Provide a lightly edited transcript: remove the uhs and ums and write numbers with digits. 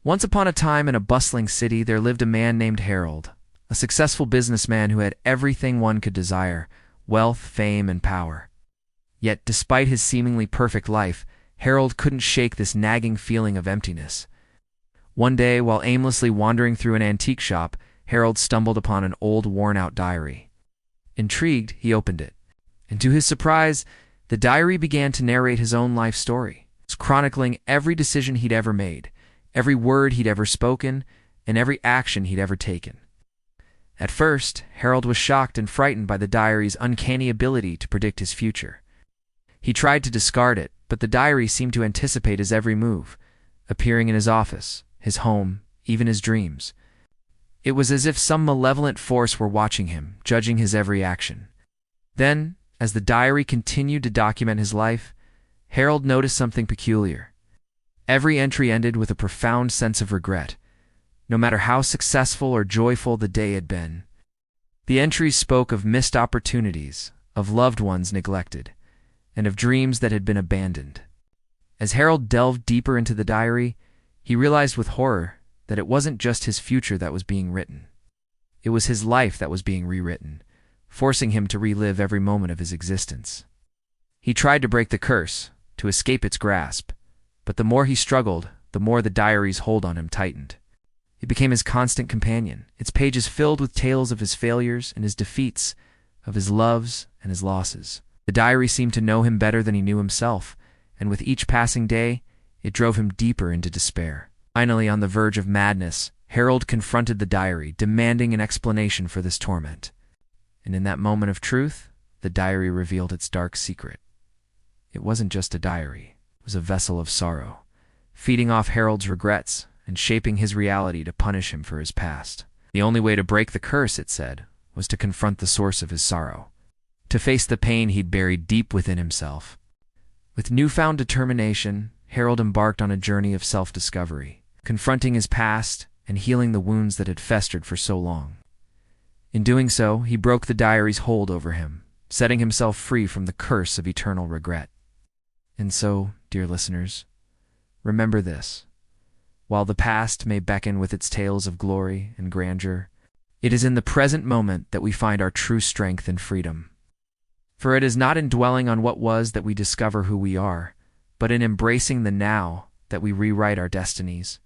Once upon a time in a bustling city there lived a man named Harold, a successful businessman who had everything one could desire: wealth, fame, and power. Yet, despite his seemingly perfect life, Harold couldn't shake this nagging feeling of emptiness. One day, while aimlessly wandering through an antique shop, Harold stumbled upon an old, worn-out diary. Intrigued, he opened it, and to his surprise, the diary began to narrate his own life story, chronicling every decision he'd ever made, every word he'd ever spoken, and every action he'd ever taken. At first, Harold was shocked and frightened by the diary's uncanny ability to predict his future. He tried to discard it, but the diary seemed to anticipate his every move, appearing in his office, his home, even his dreams. It was as if some malevolent force were watching him, judging his every action. Then, as the diary continued to document his life, Harold noticed something peculiar. Every entry ended with a profound sense of regret, no matter how successful or joyful the day had been. The entries spoke of missed opportunities, of loved ones neglected, and of dreams that had been abandoned. As Harold delved deeper into the diary, he realized with horror that it wasn't just his future that was being written. It was his life that was being rewritten, forcing him to relive every moment of his existence. He tried to break the curse, to escape its grasp, but the more he struggled, the more the diary's hold on him tightened. It became his constant companion, its pages filled with tales of his failures and his defeats, of his loves and his losses. The diary seemed to know him better than he knew himself, and with each passing day, it drove him deeper into despair. Finally, on the verge of madness, Harold confronted the diary, demanding an explanation for this torment. And in that moment of truth, the diary revealed its dark secret. It wasn't just a diary. It was a vessel of sorrow, feeding off Harold's regrets and shaping his reality to punish him for his past. The only way to break the curse, it said, was to confront the source of his sorrow, to face the pain he'd buried deep within himself. With newfound determination, Harold embarked on a journey of self-discovery, confronting his past and healing the wounds that had festered for so long. In doing so, he broke the diary's hold over him, setting himself free from the curse of eternal regret. And so, dear listeners, remember this. While the past may beckon with its tales of glory and grandeur, it is in the present moment that we find our true strength and freedom. For it is not in dwelling on what was that we discover who we are, but in embracing the now that we rewrite our destinies.